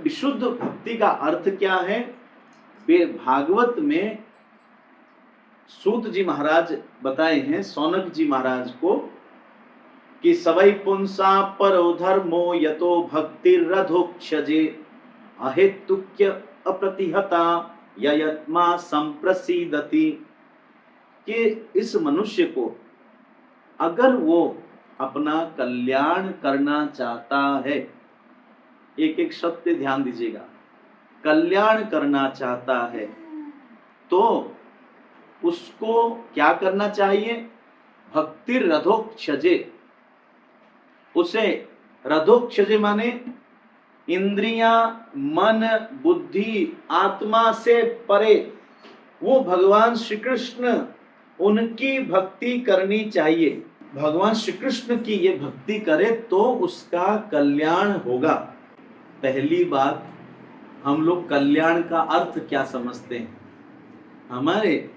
विशुद्ध भक्ति का अर्थ क्या है? वे भागवत में सूत जी महाराज बताए हैं सौनक जी महाराज को कि सवै पुंसा परो धर्मो यतो भक्तिरधोक्षजे अहेतुक्य अप्रतिहता ययत्मा संप्रसीदति, कि इस मनुष्य को अगर वो अपना कल्याण करना चाहता है, एक एक शब्द पे ध्यान दीजिएगा, कल्याण करना चाहता है तो उसको क्या करना चाहिए? भक्ति रथोक्षजे, उसे रथोक्षजे माने इंद्रियां, मन, बुद्धि, आत्मा से परे वो भगवान श्री कृष्ण, उनकी भक्ति करनी चाहिए। भगवान श्री कृष्ण की ये भक्ति करे तो उसका कल्याण होगा। पहली बात, हम लोग कल्याण का अर्थ क्या समझते हैं? हमारे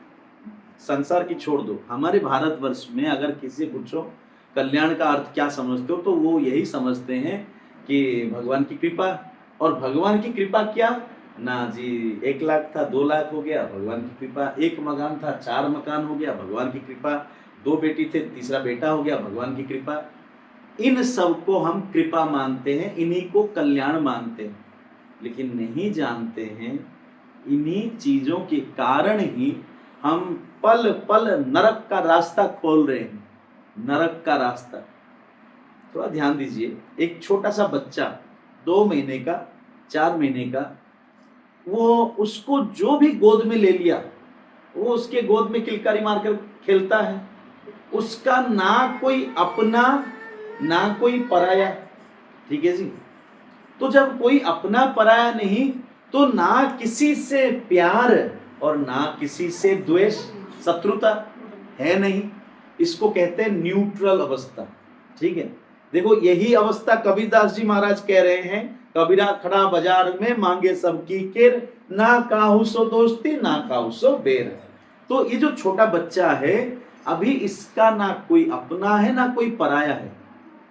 संसार की छोड़ दो, हमारे भारतवर्ष में अगर किसी पूछो कल्याण का अर्थ क्या समझते हो, तो वो यही समझते हैं कि भगवान की कृपा। और भगवान की कृपा क्या ना जी, 1 लाख था 2 लाख हो गया, भगवान की कृपा। 1 मकान था 4 मकान हो गया, भगवान की कृपा। 2 बेटी थे, तीसरा बेटा हो गया, भगवान की कृपा। इन सब को हम कृपा मानते हैं, इन्हीं को कल्याण मानते हैं, लेकिन नहीं जानते हैं इन्हीं चीजों के कारण ही हम पल पल नरक का रास्ता खोल रहे हैं। नरक का रास्ता, थोड़ा ध्यान दीजिए। एक छोटा सा बच्चा 2 महीने का, 4 महीने का, वो उसको जो भी गोद में ले लिया वो उसके गोद में किलकारी मारकर खेलता है। उसका ना कोई अपना ना कोई पराया, ठीक है जी। तो जब कोई अपना पराया नहीं तो ना किसी से प्यार और ना किसी से द्वेष, शत्रुता है नहीं। इसको कहते हैं न्यूट्रल अवस्था, ठीक है। देखो यही अवस्था कबीरदास जी महाराज कह रहे हैं, कबीरा खड़ा बाजार में मांगे सबकी केर, ना काहू सो दोस्ती ना काहू सो बेर। तो ये जो छोटा बच्चा है अभी, इसका ना कोई अपना है ना कोई पराया है।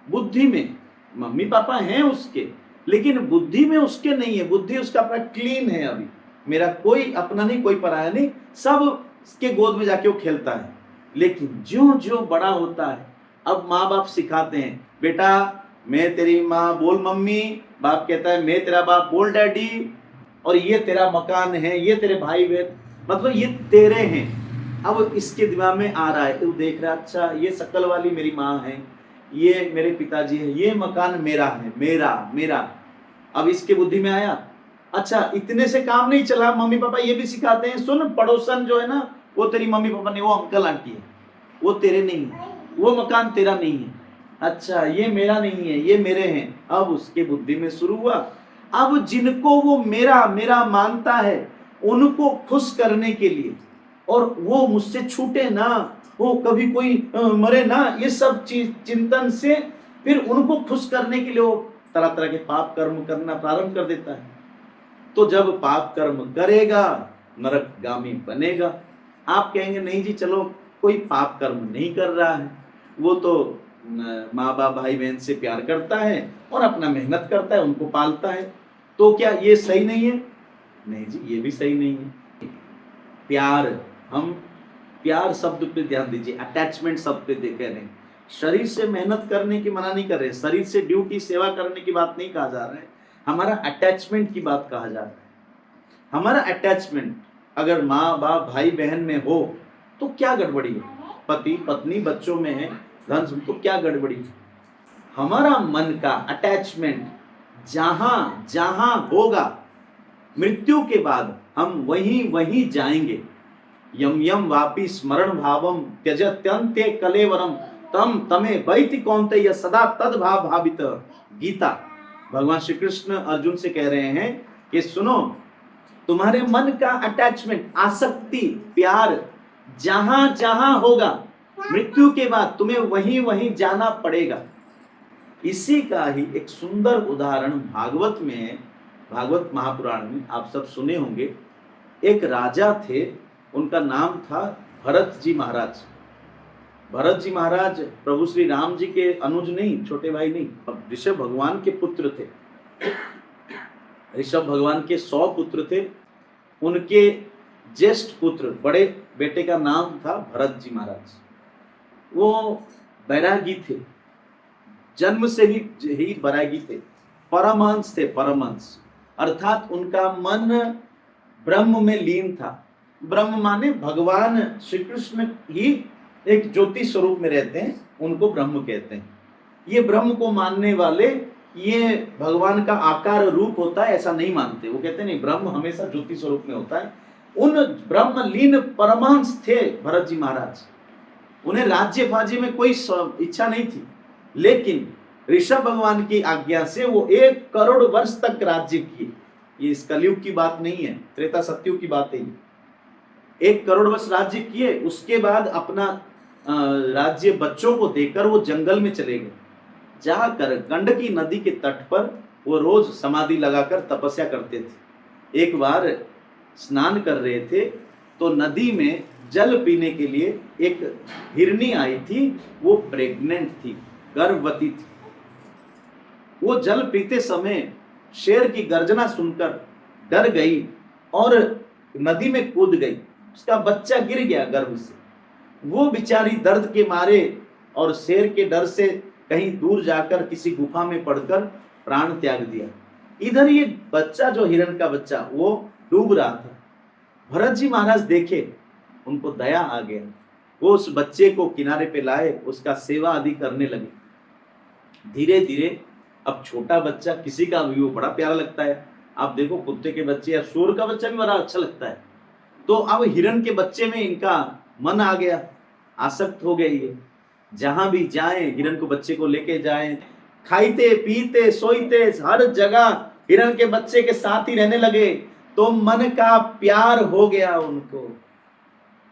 बुद्धि में मम्मी पापा हैं उसके, लेकिन बुद्धि में उसके नहीं है। बुद्धि उसका अपना क्लीन है। अभी मेरा कोई अपना नहीं, कोई पराया नहीं, सब उसके गोद में जाके वो खेलता है। लेकिन ज्यों ज्यों बड़ा होता है, अब माँ बाप सिखाते हैं, बेटा मैं तेरी माँ बोल मम्मी, बाप कहता है मैं तेरा बाप बोल डैडी, और ये तेरा मकान है, ये तेरे भाई बहन, मतलब ये तेरे हैं। अब इसके दिमाग में आ रहा है, तू देख रहा, अच्छा ये शक्ल वाली मेरी माँ है, ये मेरे पिताजी है, ये मकान मेरा है, मेरा मेरा। अब इसके बुद्धि में आया, अच्छा इतने से काम नहीं चला, मम्मी पापा ये भी सिखाते हैं, सुन पड़ोसन जो है ना वो तेरी मम्मी पापा नहीं, वो अंकल आंटी है, वो तेरे नहीं है, वो मकान तेरा नहीं है, अच्छा ये मेरा नहीं है, ये मेरे हैं। अब उसके बुद्धि में शुरू हुआ, अब जिनको वो मेरा मेरा मानता है उनको खुश करने के लिए, और वो मुझसे छूटे ना, वो कभी कोई मरे ना, ये सब चीज चिंतन से फिर उनको खुश करने के लिए वो तरह तरह के पाप कर्म करना प्रारंभ कर देता है। तो जब पाप कर्म करेगा नरकगामी बनेगा। आप कहेंगे नहीं जी चलो कोई पाप कर्म नहीं कर रहा है, वो तो माँ बाप भाई बहन से प्यार करता है और अपना मेहनत करता है, उनको पालता है, तो क्या ये सही नहीं है? नहीं जी, ये भी सही नहीं है। प्यार, हम प्यार शब्द पे ध्यान दीजिए, अटैचमेंट शब्द पे देख रहे हैं। शरीर से मेहनत करने की मना नहीं कर रहे, शरीर से ड्यूटी सेवा करने की बात नहीं कहा जा रहा है, हमारा अटैचमेंट की बात कहा जा रहा है। हमारा अटैचमेंट अगर माँ बाप भाई बहन में हो तो क्या गड़बड़ी है? पति पत्नी बच्चों में है, धन, तो क्या गड़बड़ी है? हमारा मन का अटैचमेंट जहां जहां होगा, मृत्यु के बाद हम वहीं वहीं जाएंगे। यम यम वापि स्मरण भावम त्यजत्यन्ते कलेवरम तम तमे वैति कौन्तेय सदा तद भाव भावित। गीता। भगवान श्री कृष्ण अर्जुन से कह रहे हैं कि सुनो, तुम्हारे मन का अटैचमेंट, आसक्ति, प्यार जहां जहां होगा, मृत्यु के बाद तुम्हें वहीं वहीं जाना पड़ेगा। इसी का ही एक सुंदर उदाहरण भागवत में है, भागवत महापुराण में आप सब सुने होंगे। एक राजा थे, उनका नाम था भरत जी महाराज। भरत जी महाराज प्रभु श्री राम जी के अनुज नहीं, छोटे भाई नहीं, ऋषभ भगवान के पुत्र थे। ऋषभ भगवान के 100 पुत्र थे। उनके ज्येष्ठ पुत्र बड़े बेटे का नाम था भरत जी महाराज। वो बैरागी थे, जन्म से ही बैरागी थे, परमहंस थे, परमहंस अर्थात उनका मन ब्रह्म में लीन था। ब्रह्म माने भगवान श्री कृष्ण ही एक ज्योति स्वरूप में रहते हैं, उनको ब्रह्म कहते हैं। ये ब्रह्म को मानने वाले ये भगवान का आकार रूप होता है ऐसा नहीं मानते। वो कहते नहीं, ब्रह्म हमेशा ज्योति स्वरूप में होता है। उन ब्रह्मलीन परमहंस थे भरत जी महाराज। उन्हें राज्य फाज्य में कोई इच्छा नहीं थी, लेकिन ऋषभ भगवान की आज्ञा से वो 1 करोड़ वर्ष तक राज्य किए। ये इस कलयुग की बात नहीं है, त्रेता सतयुग की बात है। 1 करोड़ वर्ष राज्य किए, उसके बाद अपना राज्य बच्चों को देकर वो जंगल में चले गए। जाकर गंडकी नदी के तट पर वो रोज समाधि लगाकर तपस्या करते थे। एक बार स्नान कर रहे थे तो नदी में जल पीने के लिए एक हिरनी आई थी। वो प्रेग्नेंट थी, गर्भवती थी। वो जल पीते समय शेर की गर्जना सुनकर डर गई और नदी में कूद गई। उसका बच्चा गिर गया गर्भ से। वो बेचारी दर्द के मारे और शेर के डर से कहीं दूर जाकर किसी गुफा में पड़कर प्राण त्याग दिया। इधर ये बच्चा, जो हिरण का बच्चा, वो डूब रहा था। भरत जी महाराज देखे, उनको दया आ गया। वो उस बच्चे को किनारे पे लाए, उसका सेवा आदि करने लगे। धीरे धीरे अब छोटा बच्चा किसी का भी वो बड़ा प्यारा लगता है। आप देखो, कुत्ते के बच्चे या सूअर का बच्चा भी बड़ा अच्छा लगता है। तो अब हिरण के बच्चे में इनका मन आ गया, आसक्त हो गए। ये जहां भी जाए हिरण को बच्चे को लेके जाए, खाइते पीते सोईते हर जगह हिरण के बच्चे के साथ ही रहने लगे। तो मन का प्यार हो गया उनको।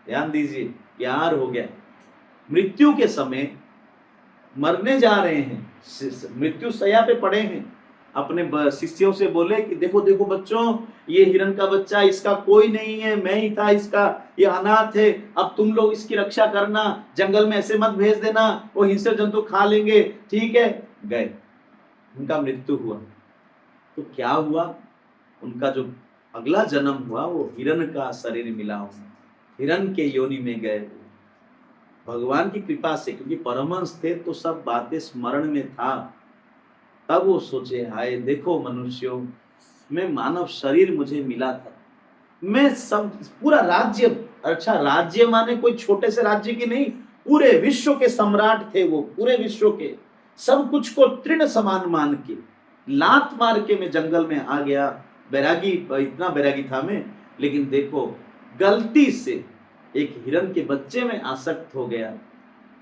ध्यान दीजिए, प्यार हो गया। मृत्यु के समय मरने जा रहे हैं, मृत्यु शैया पे पड़े हैं, अपने शिष्यों से बोले कि देखो देखो बच्चों, ये हिरण का बच्चा, इसका कोई नहीं है, मैं ही था इसका, ये अनाथ है, अब तुम लोग इसकी रक्षा करना, जंगल में ऐसे मत भेज देना, वो हिंसक जंतु खा लेंगे, ठीक है। गए, उनका मृत्यु हुआ। तो क्या हुआ, उनका जो अगला जन्म हुआ वो हिरण का शरीर मिला, हिरण के योनि में गए। भगवान की कृपा से, क्योंकि परमहंस थे तो सब बातें स्मरण में था। तब वो सोचे, हाय देखो मनुष्यों, मैं मानव शरीर मुझे मिला था, मैं सब पूरा राज्य, अच्छा राज्य माने कोई छोटे से राज्य की नहीं, पूरे विश्व के सम्राट थे वो, पूरे विश्व के सब कुछ को तृण समान मान के लात मार के मैं जंगल में आ गया। बैरागी, इतना बैरागी था मैं, लेकिन देखो गलती से एक हिरण के बच्चे में आसक्त हो गया,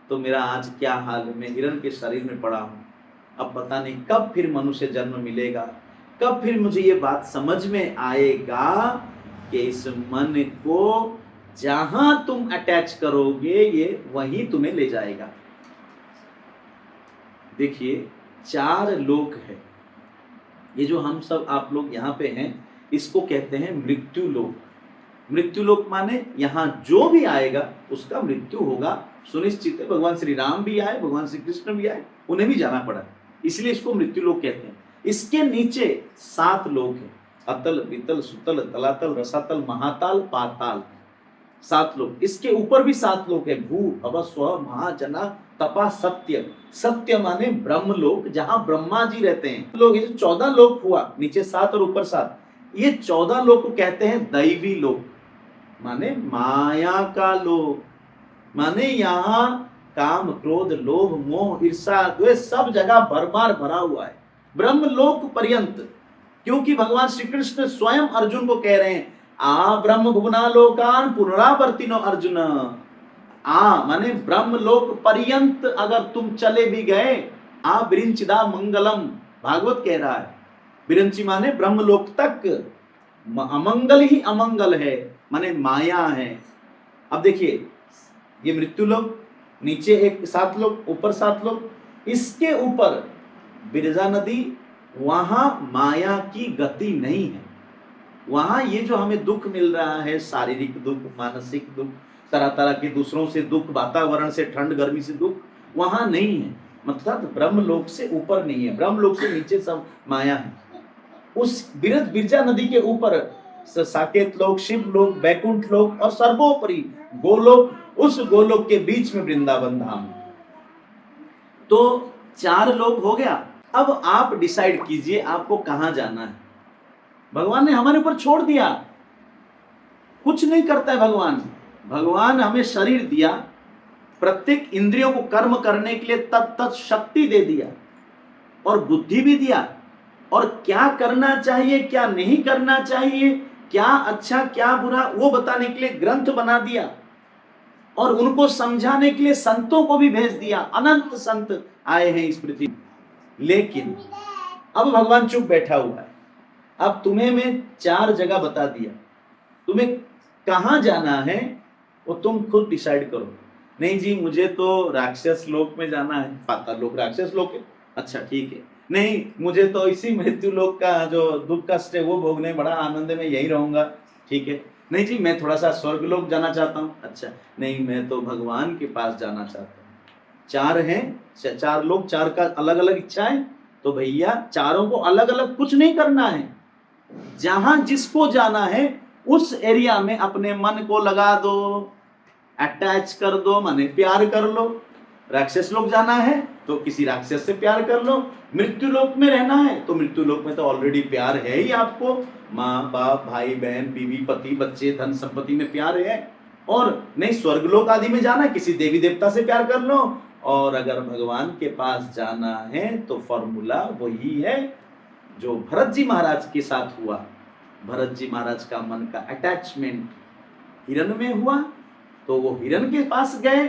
तो मेरा आज क्या हाल है, मैं हिरण के शरीर में पड़ा हूं। अब पता नहीं कब फिर मनुष्य जन्म मिलेगा, कब फिर मुझे ये बात समझ में आएगा कि इस मन को जहां तुम अटैच करोगे ये वहीं तुम्हें ले जाएगा। देखिए 4 लोक है, ये जो हम सब आप लोग यहाँ पे हैं, इसको कहते हैं मृत्यु लोक। मृत्यु लोक माने यहाँ जो भी आएगा उसका मृत्यु होगा, सुनिश्चित है। भगवान श्री राम भी आए, भगवान श्री कृष्ण भी आए, उन्हें भी जाना पड़ा, इसलिए इसको मृत्यु लोक कहते हैं। इसके नीचे 7 लोक है, अतल वितल सुतल तलातल रसातल महाताल पाताल, 7 लोक। इसके ऊपर भी 7 लोक है, भू भव स्व महाजना तपा सत्य। सत्य माने ब्रह्म लोक, जहां ब्रह्मा जी रहते हैं। लोग, ये 14 लोक हुआ, नीचे 7 और ऊपर 7, ये 14 लोक को कहते हैं दैवी लोक, माने माया का लोक। माने यहाँ काम क्रोध लोभ मोह ईर्षा द्वेष सब जगह भरमार भरा हुआ है, ब्रह्म लोक पर्यंत। क्योंकि भगवान श्री कृष्ण स्वयं अर्जुन को कह रहे हैं, आ ब्रह्म भुवना लोकान पुनरावर्तिनो अर्जुन। आ माने ब्रह्म लोक पर्यंत अगर तुम चले भी गए, आ विरिंचिदा मंगलम, भागवत कह रहा है। विरिंची माने ब्रह्म लोक तक, अमंगल ही अमंगल है, माने माया है। अब देखिए, ये मृत्यु लोक, नीचे एक 7 लोक, ऊपर 7 लोक, इसके ऊपर बिरजा नदी, वहां माया की गति नहीं है। वहां ये जो हमें दुख मिल रहा है, शारीरिक दुख, मानसिक दुख, तरह तरह के दूसरों से दुख, वातावरण से, ठंड गर्मी से दुख, वहां नहीं है। मतलब ब्रह्म लोक से ऊपर नहीं है, ब्रह्म लोक से नीचे सब माया है। उस बिरज बिरजा नदी के ऊपर साकेत लोक, शिव लोक, बैकुंठ लोक और सर्वोपरि गोलोक, उस गोलोक के बीच में वृंदावन धाम। तो 4 लोक हो गया। अब आप डिसाइड कीजिए आपको कहां जाना है। भगवान ने हमारे ऊपर छोड़ दिया, कुछ नहीं करता है भगवान। भगवान हमें शरीर दिया, प्रत्येक इंद्रियों को कर्म करने के लिए तत्त शक्ति दे दिया और बुद्धि भी दिया, और क्या करना चाहिए क्या नहीं करना चाहिए, क्या अच्छा क्या बुरा वो बताने के लिए ग्रंथ बना दिया, और उनको समझाने के लिए संतों को भी भेज दिया। अनंत संत आए हैं इस पृथ्वी। लेकिन अब भगवान चुप बैठा हुआ है। अब तुम्हें मैं 4 जगह बता दिया, तुम्हें कहां जाना है वो तुम खुद डिसाइड करो। नहीं जी मुझे तो राक्षस लोक में जाना है। पाताल लोक राक्षस लोक है, अच्छा ठीक है। नहीं मुझे तो इसी मृत्यु लोक का जो दुख कष्ट है वो भोगने, बड़ा आनंद में यही रहूंगा, ठीक है। नहीं जी मैं थोड़ा सा स्वर्ग लोक जाना चाहता हूँ, अच्छा नहीं मैं तो भगवान के पास जाना चाहता हूँ। 4 हैं, 4 लोग, 4 का अलग अलग इच्छाएं। तो भैया चारों को अलग अलग कुछ नहीं करना है, जहां जिसको जाना है उस एरिया में अपने मन को लगा दो, अटैच कर दो, माने प्यार कर लो। राक्षस लोक जाना है तो किसी राक्षस से प्यार कर लो। मृत्यु लोक में रहना है तो मृत्यु लोक में तो ऑलरेडी प्यार है ही आपको, माँ बाप भाई बहन बीवी पति बच्चे धन संपत्ति में प्यार है। और नहीं स्वर्ग लोक आदि में जाना है किसी देवी देवता से प्यार कर लो। और अगर भगवान के पास जाना है तो फॉर्मूला वही है जो भरत जी महाराज के साथ हुआ। भरत जी महाराज का मन का अटैचमेंट हिरण में हुआ तो वो हिरण के पास गए।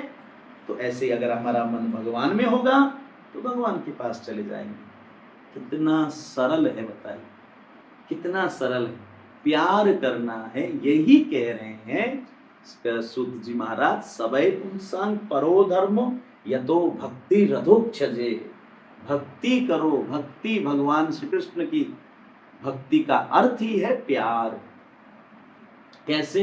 तो ऐसे अगर हमारा मन भगवान में होगा तो भगवान के पास चले जाएंगे। कितना सरल है बताइए, कितना सरल है। प्यार करना है, यही कह रहे हैं सूत जी महाराज। सबई पुंसांग परो धर्मो यतो भक्ति रथोक्षजे। भक्ति करो, भक्ति भगवान श्री कृष्ण की भक्ति का अर्थ ही है प्यार। कैसे?